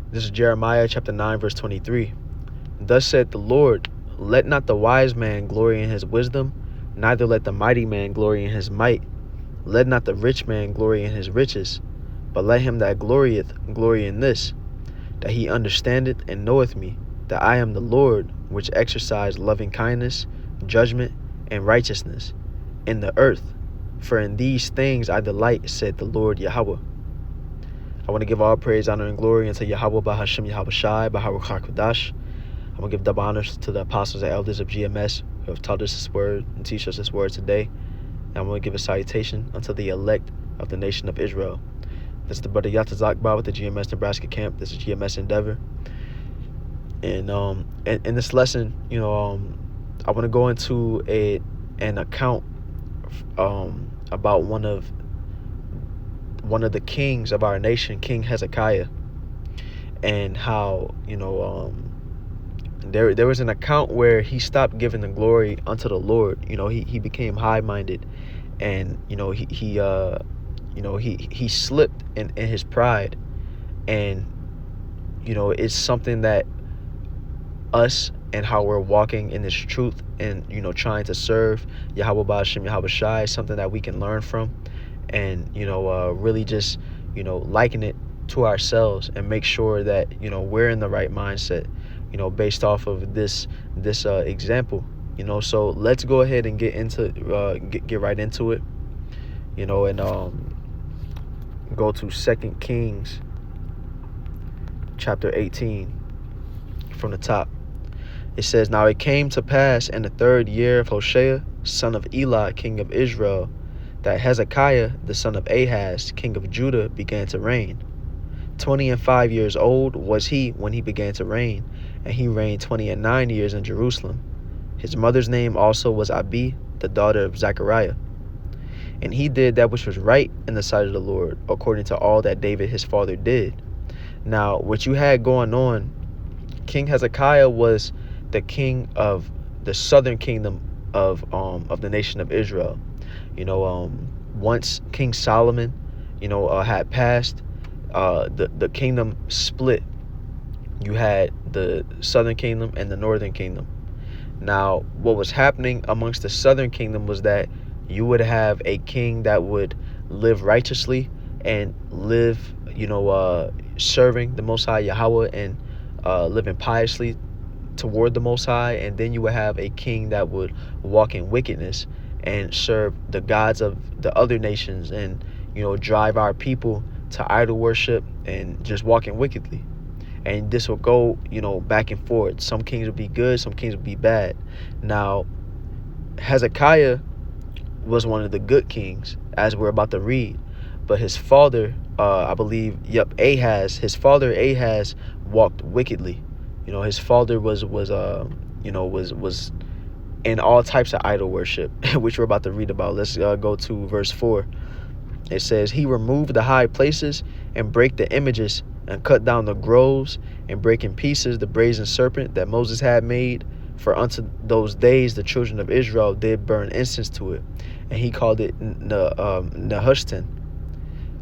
This is Jeremiah chapter 9, verse 23. Thus said the Lord, let not the wise man glory in his wisdom, neither let the mighty man glory in his might. Let not the rich man glory in his riches, but let him that glorieth glory in this, that he understandeth and knoweth me, that I am the Lord, which exercise loving kindness, judgment, and righteousness in the earth. For in these things I delight, said the Lord Yahweh. I want to give all praise, honor, and glory unto Yahweh Bahashem Yahweh Shai, Baharuch HaKodash. I'm going to give double honors to the apostles and elders of GMS who have taught us this word and teach us this word today. And I'm going to give a salutation unto the elect of the nation of Israel. This is the brother Yatazakba with the GMS Nebraska camp. This is GMS Endeavor. And in this lesson, I want to go into an account about one of the kings of our nation, King Hezekiah, and how there was an account where he stopped giving the glory unto the Lord. He became high-minded, and he slipped in his pride. And it's something that us and how we're walking in this truth and trying to serve Yahweh Ba'ashem Yahweh Shai is something that we can learn from, and really just liken it to ourselves and make sure that we're in the right mindset based off of this example. So let's go ahead and get right into it, and go to 2 Kings chapter 18 from the top. It says, now it came to pass in the 3rd year of Hoshea, son of Elah, king of Israel, that Hezekiah, the son of Ahaz, king of Judah, began to reign. 25 years old was he when he began to reign, and he reigned 29 years in Jerusalem. His mother's name also was Abi, the daughter of Zechariah. And he did that which was right in the sight of the Lord, according to all that David his father did. Now, what you had going on, King Hezekiah was the king of the southern kingdom of the nation of Israel. Once King Solomon, had passed, the kingdom split. You had the southern kingdom and the northern kingdom. Now, what was happening amongst the southern kingdom was that you would have a king that would live righteously and live, serving the Most High Yahweh and living piously toward the Most High. And then you would have a king that would walk in wickedness and serve the gods of the other nations and, drive our people to idol worship and just walking wickedly. And this will go, back and forth. Some kings will be good, some kings will be bad. Now, Hezekiah was one of the good kings, as we're about to read. But his father, Ahaz, his father Ahaz walked wickedly. His father was in all types of idol worship, which we're about to read about. Let's go to verse 4. It says, he removed the high places and brake the images and cut down the groves and brake in pieces the brazen serpent that Moses had made. For unto those days the children of Israel did burn incense to it, and he called it Nehushtan.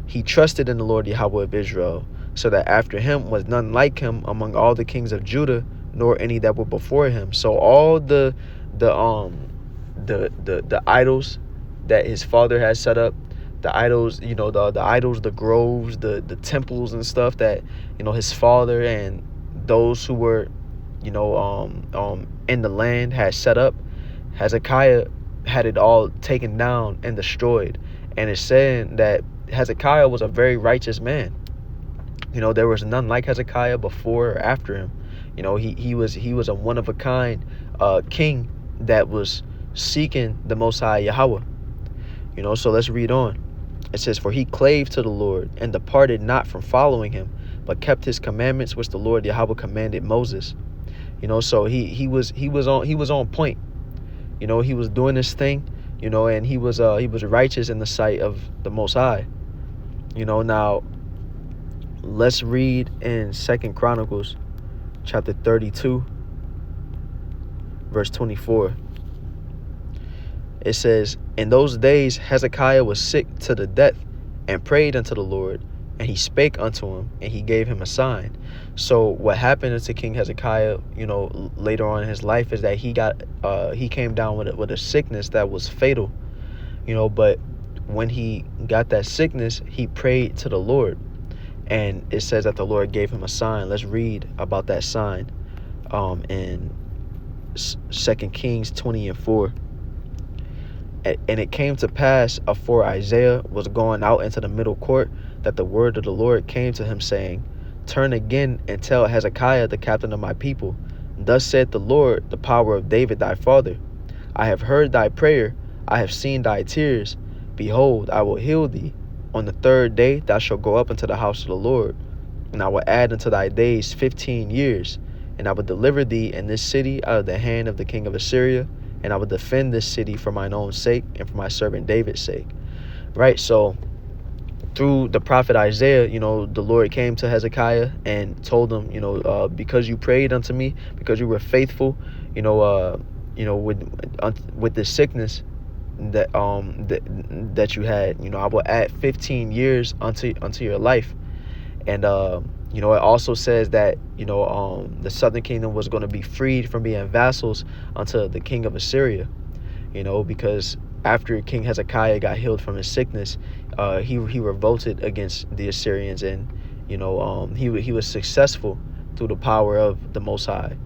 He trusted in the Lord Yahweh of Israel, so that after him was none like him among all the kings of Judah, nor any that were before him. So all the idols that his father had set up, the idols, the idols, the groves, the temples and stuff that his father and those who were in the land had set up, Hezekiah had it all taken down and destroyed. And it's saying that Hezekiah was a very righteous man. There was none like Hezekiah before or after him. He was a one of a kind king that was seeking the Most High Yahweh. So let's read on. It says, for he clave to the Lord and departed not from following him, but kept his commandments which the Lord Yahweh commanded Moses. So he was on point. He was doing this thing, and he was righteous in the sight of the Most High. Now let's read in 2 Chronicles chapter 32 verse 24. It says, in those days Hezekiah was sick to the death, and prayed unto the Lord, And he spake unto him, and he gave him a sign. So what happened to King Hezekiah, later on in his life, is that he came down with a sickness that was fatal. But when he got that sickness, he prayed to the Lord, and it says that the Lord gave him a sign. Let's read about that sign in 2 Kings 20:4. And it came to pass, afore Isaiah was going out into the middle court, that the word of the Lord came to him, saying, Turn again and tell Hezekiah the captain of my people, Thus saith the Lord, the power of David thy father, I have heard thy prayer, I have seen thy tears. Behold, I will heal thee. On the third day thou shalt go up into the house of the Lord, and I will add unto thy days 15 years, and I will deliver thee in this city out of the hand of the king of Assyria, and I will defend this city for mine own sake and for my servant David's sake. Right? So through the prophet Isaiah, the Lord came to Hezekiah and told him, because you prayed unto me, because you were faithful, with the sickness that you had, I will add 15 years unto your life. And it also says that the southern kingdom was going to be freed from being vassals unto the king of Assyria, because after King Hezekiah got healed from his sickness, he revolted against the Assyrians, and he was successful through the power of the Most High,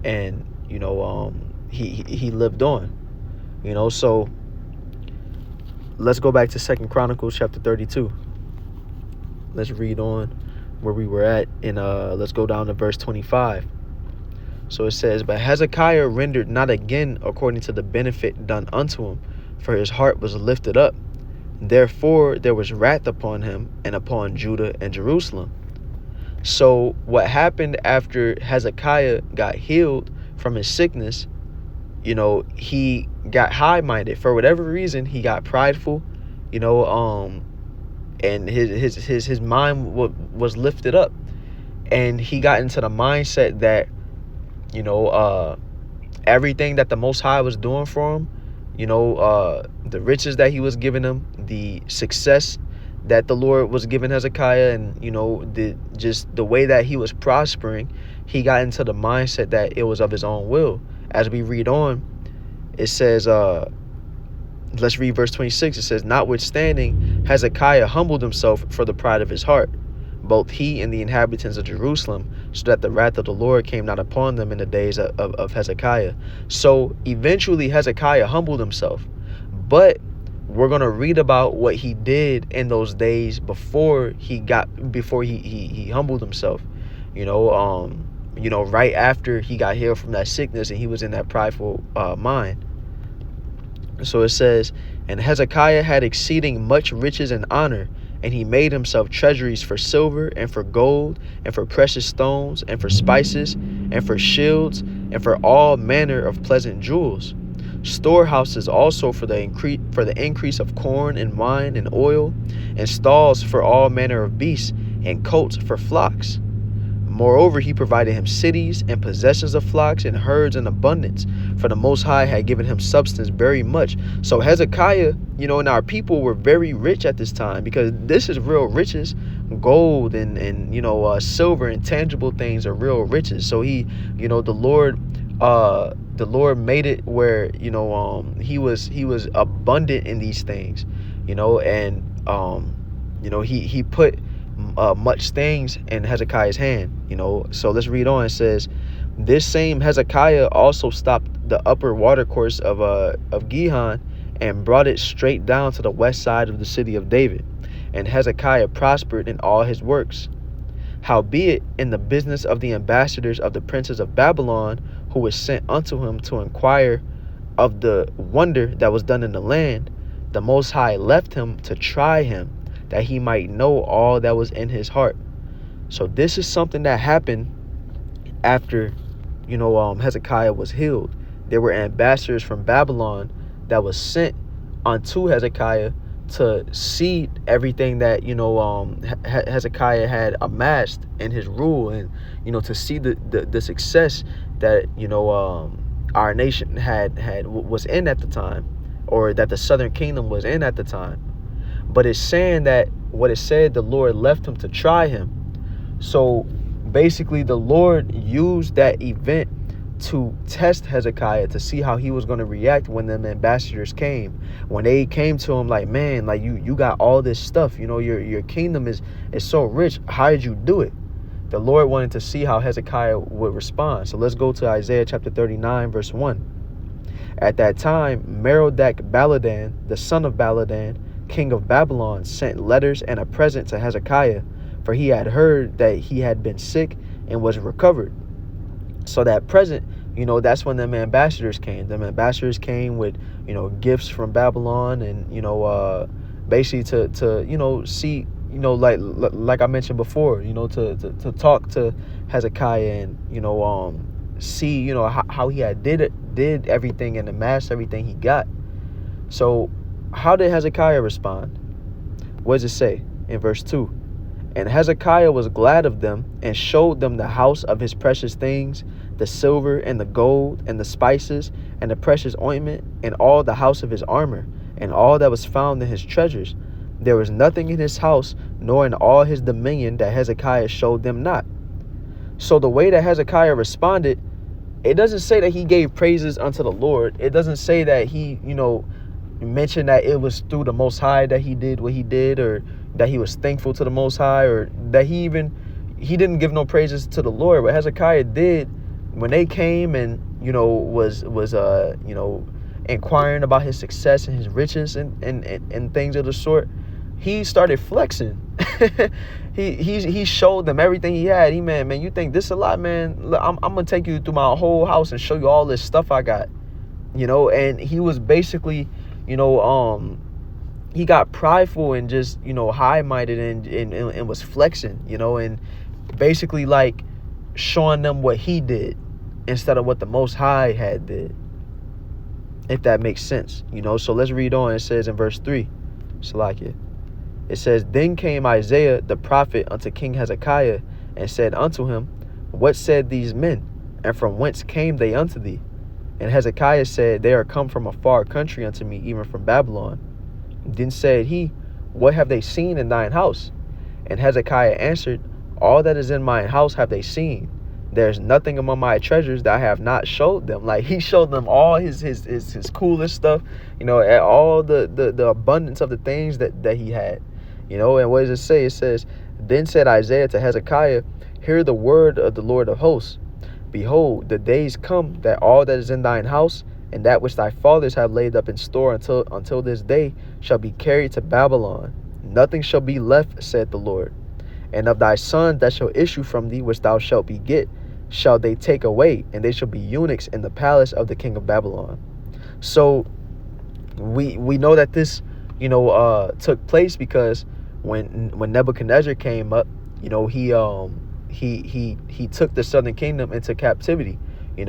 and he lived on. So let's go back to 2 Chronicles chapter 32. Let's read on where we were at, and let's go down to verse 25. So it says, But Hezekiah rendered not again according to the benefit done unto him, for his heart was lifted up. Therefore there was wrath upon him and upon Judah and Jerusalem. So what happened after Hezekiah got healed from his sickness, he got high-minded. For whatever reason, he got prideful, and his mind was lifted up, and he got into the mindset that everything that the Most High was doing for him, the riches that he was giving him, the success that the Lord was giving Hezekiah, and the way that he was prospering, he got into the mindset that it was of his own will. As we read on, it says, let's read verse 26. It says, Notwithstanding, Hezekiah humbled himself for the pride of his heart, both he and the inhabitants of Jerusalem, so that the wrath of the Lord came not upon them in the days of Hezekiah. So eventually Hezekiah humbled himself, but we're going to read about what he did in those days before he humbled himself, right after he got healed from that sickness and he was in that prideful mind. So it says, And Hezekiah had exceeding much riches and honor, and he made himself treasuries for silver and for gold and for precious stones and for spices and for shields and for all manner of pleasant jewels, storehouses also for the increase of corn and wine and oil, and stalls for all manner of beasts, and coats for flocks. Moreover, he provided him cities and possessions of flocks and herds in abundance, for the Most High had given him substance very much. So Hezekiah, and our people were very rich at this time, because this is real riches. Gold and silver and tangible things are real riches. So he, the Lord made it where he was abundant in these things, and he put much things in Hezekiah's hand. So let's read on. It says, This same Hezekiah also stopped the upper watercourse of Gihon, and brought it straight down to the west side of the city of David. And Hezekiah prospered in all his works. Howbeit, in the business of the ambassadors of the princes of Babylon, who was sent unto him to inquire of the wonder that was done in the land, the Most High left him to try him, that he might know all that was in his heart. So this is something that happened after, Hezekiah was healed. There were ambassadors from Babylon that was sent unto Hezekiah to see everything that Hezekiah had amassed in his rule, and to see the success that our nation was in at the time, or that the southern kingdom was in at the time. But it's saying that what it said, the Lord left him to try him. So basically, the Lord used that event to test Hezekiah to see how he was going to react when them ambassadors came. When they came to him like, man, like you got all this stuff, your kingdom is so rich. How did you do it? The Lord wanted to see how Hezekiah would respond. So let's go to Isaiah chapter 39, verse 1. At that time, Merodach-Baladan, the son of Baladan, king of Babylon, sent letters and a present to Hezekiah, for he had heard that he had been sick and was recovered. So that present, that's when them ambassadors came. Them ambassadors came with, gifts from Babylon, and, basically to see, like I mentioned before, to talk to Hezekiah and, see, how he had did everything and amassed everything he got. So how did Hezekiah respond? What does it say in verse 2? And Hezekiah was glad of them and showed them the house of his precious things, the silver and the gold and the spices and the precious ointment and all the house of his armor and all that was found in his treasures. There was nothing in his house nor in all his dominion that Hezekiah showed them not. So the way that Hezekiah responded, it doesn't say that he gave praises unto the Lord. It doesn't say that he, mentioned that it was through the Most High that he did what he did, or that he was thankful to the Most High, or that he didn't give no praises to the Lord. But Hezekiah did when they came and, was inquiring about his success and his riches and things of the sort. He started flexing. he showed them everything he had. Man, you think this a lot, man? Look, I'm gonna take you through my whole house and show you all this stuff I got. And he was basically, he got prideful and just, high-minded and was flexing, and basically like showing them what he did instead of what the Most High had did, if that makes sense. So let's read on. It says in verse 3, Salakia. It says, Then came Isaiah the prophet unto King Hezekiah, and said unto him, What said these men? And from whence came they unto thee? And Hezekiah said, They are come from a far country unto me, even from Babylon. Then said he, What have they seen in thine house? And Hezekiah answered, All that is in mine house have they seen. There is nothing among my treasures that I have not showed them. Like, he showed them all his coolest stuff, all the abundance of the things that he had. And what does it say? It says, Then said Isaiah to Hezekiah, Hear the word of the Lord of hosts. Behold, the days come that all that is in thine house, and that which thy fathers have laid up in store until this day, shall be carried to Babylon. Nothing shall be left, said the Lord. And of thy sons that shall issue from thee, which thou shalt beget, shall they take away, and they shall be eunuchs in the palace of the king of Babylon. So we know that this, took place because when Nebuchadnezzar came up, he took the southern kingdom into captivity. He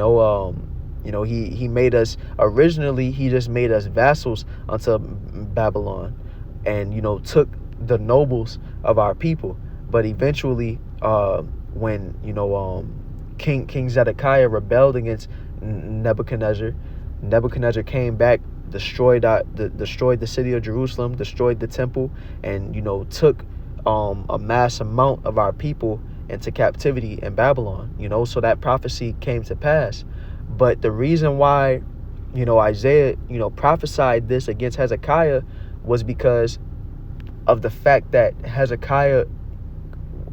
made us, originally he just made us vassals unto Babylon, and took the nobles of our people. But eventually, when King Zedekiah rebelled against Nebuchadnezzar came back, destroyed the city of Jerusalem, destroyed the temple, and took a mass amount of our people into captivity in Babylon. So that prophecy came to pass. But the reason why Isaiah prophesied this against Hezekiah was because of the fact that Hezekiah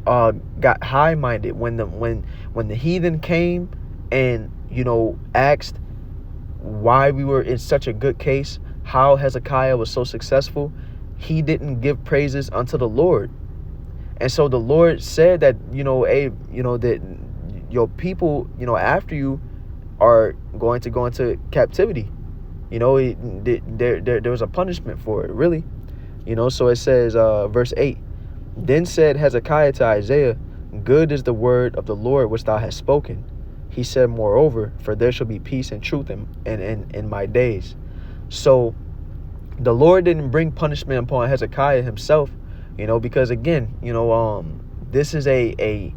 got high-minded when the heathen came and asked why we were in such a good case, how Hezekiah was so successful. He didn't give praises unto the Lord. And so the Lord said that that your people after you are going to go into captivity. There was a punishment for it, really. So it says, verse 8, Then said Hezekiah to Isaiah, Good is the word of the Lord which thou hast spoken. He said, Moreover, for there shall be peace and truth in my days. So the Lord didn't bring punishment upon Hezekiah himself, because again, this is a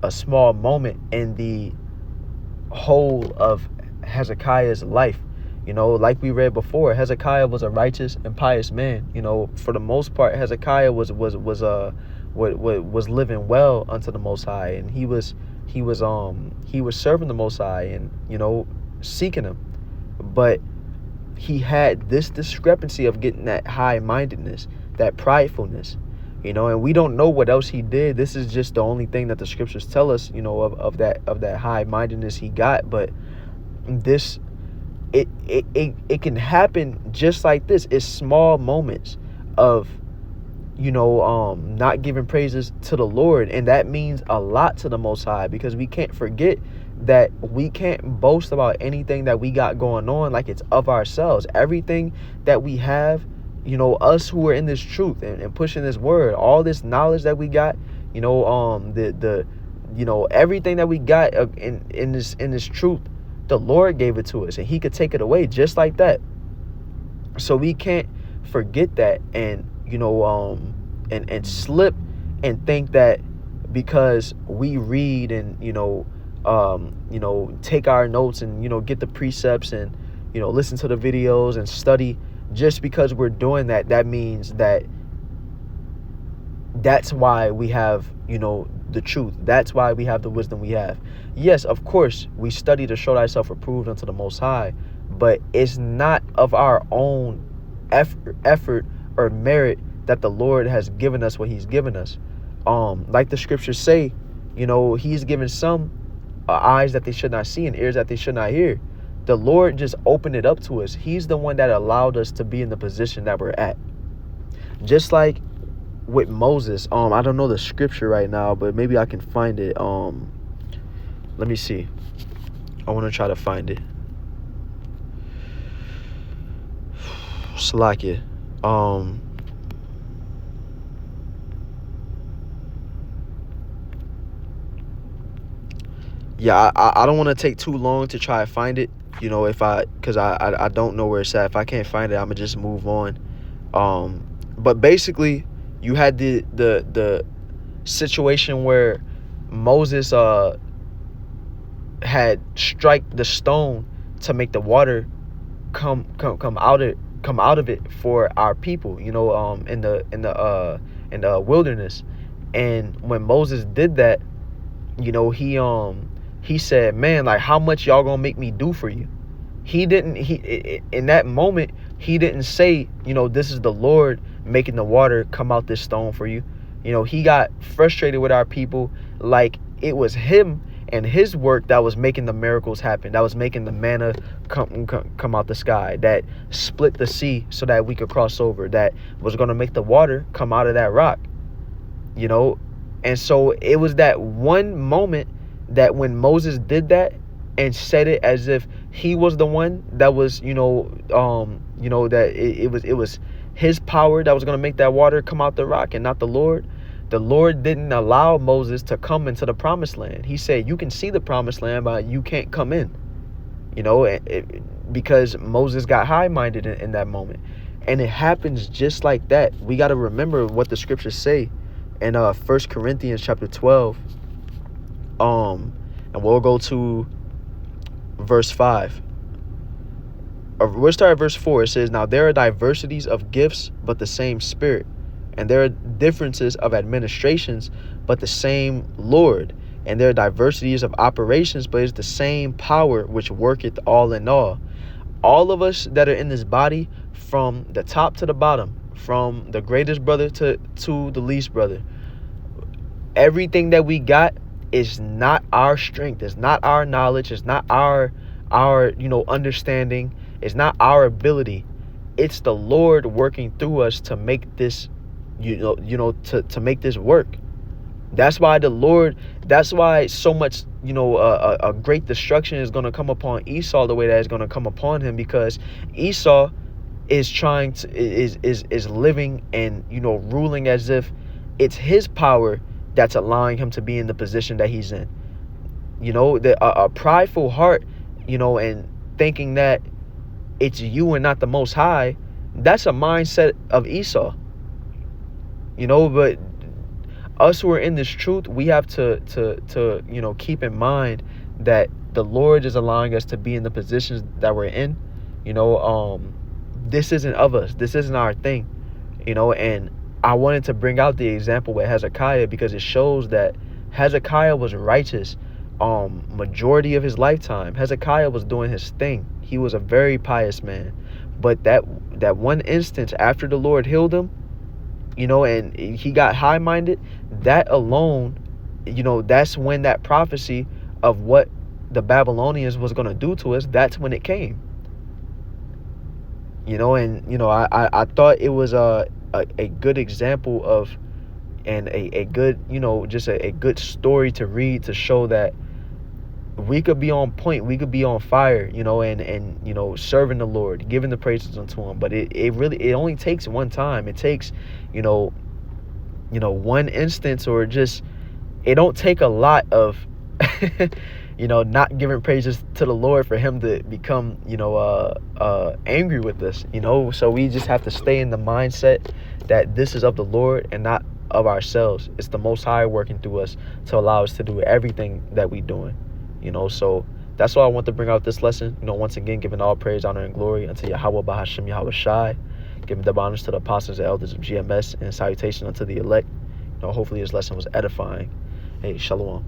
small moment in the whole of Hezekiah's life. You know, like we read before, Hezekiah was a righteous and pious man. You know, for the most part, Hezekiah was living well unto the Most High, and he was serving the Most High, and you know, seeking him. But he had this discrepancy of getting that high-mindedness, that pridefulness, you know, and we don't know what else he did. This is just the only thing that the scriptures tell us, you know, of that high-mindedness he got. But this, it can happen just like this. It's small moments of, you know, not giving praises to the Lord, and that means a lot to the Most High, because we can't forget that we can't boast about anything that we got going on like it's of ourselves. Everything that we have, you know, us who are in this truth and pushing this word, all this knowledge that we got, you know, the you know, everything that we got in this truth, the Lord gave it to us, and he could take it away just like that. So we can't forget that, and you know, and slip and think that because we read and you know, take our notes and, you know, get the precepts and, you know, listen to the videos and study, just because we're doing that, that means that that's why we have, you know, the truth. That's why we have the wisdom we have. Yes, of course, we study to show thyself approved unto the Most High, but it's not of our own effort or merit that the Lord has given us what he's given us. Like the scriptures say, you know, he's given some eyes that they should not see and ears that they should not hear. The Lord just opened it up to us. He's the one that allowed us to be in the position that we're at. Just like with Moses, I don't know the scripture right now, but maybe I can find it. Let me see. I want to try to find it. Salakia. Yeah, I don't want to take too long to try to find it, you know, because I don't know where it's at. If I can't find it, I'm gonna just move on. But basically, you had the situation where Moses had strike the stone to make the water come out of it for our people, you know, in the wilderness. And when Moses did that, you know, he said, man, like, how much y'all gonna make me do for you? He in that moment, he didn't say, you know, this is the Lord making the water come out this stone for you. You know, he got frustrated with our people, like it was him and his work that was making the miracles happen, that was making the manna come out the sky, that split the sea so that we could cross over, that was going to make the water come out of that rock, you know. And so it was that one moment that when Moses did that and said it as if he was the one that was, that it was his power that was going to make that water come out the rock and not the Lord. The Lord didn't allow Moses to come into the promised land. He said, you can see the promised land, but you can't come in, you know, because Moses got high-minded in that moment. And it happens just like that. We got to remember what the scriptures say in 1 Corinthians chapter 12. And we'll go to verse 5. We'll start at verse 4. It says, now there are diversities of gifts, but the same Spirit. And there are differences of administrations, but the same Lord. And there are diversities of operations, but it's the same power which worketh all in all. All of us that are in this body, from the top to the bottom, from the greatest brother to the least brother, everything that we got is not our strength. It's not our knowledge. It's not our understanding. It's not our ability. It's the Lord working through us to make this, to make this work. That's why so much, a great destruction is going to come upon Esau the way that it's going to come upon him, because Esau is is living and, ruling as if it's his power that's allowing him to be in the position that he's in. A prideful heart, and thinking that it's you and not the Most High, that's a mindset of Esau. But us who are in this truth, we have to keep in mind that the Lord is allowing us to be in the positions that we're in, You know, this isn't of us. This isn't our thing. You know, and I wanted to bring out the example with Hezekiah because it shows that Hezekiah was righteous majority of his lifetime. Hezekiah was doing his thing. He was a very pious man. But that one instance after the Lord healed him, you know, and he got high-minded, that alone, you know, that's when that prophecy of what the Babylonians was going to do to us, that's when it came. You know, and you know, I thought it was a good example of, and a good, you know, just a good story to read to show that we could be on point, we could be on fire, you know, and you know, serving the Lord, giving the praises unto him. But it really, it only takes one time. It takes, you know, one instance, or just, it don't take a lot of you know, not giving praises to the Lord for him to become, you know, angry with us, you know. So we just have to stay in the mindset that this is of the Lord and not of ourselves. It's the Most High working through us to allow us to do everything that we doing, you know. So that's why I want to bring out this lesson, you know, once again, giving all praise, honor, and glory unto Yahweh Bahashim Yahweh Shai, giving the honors to the apostles and elders of GMS, and salutation unto the elect. You know, hopefully this lesson was edifying. Hey, shalom.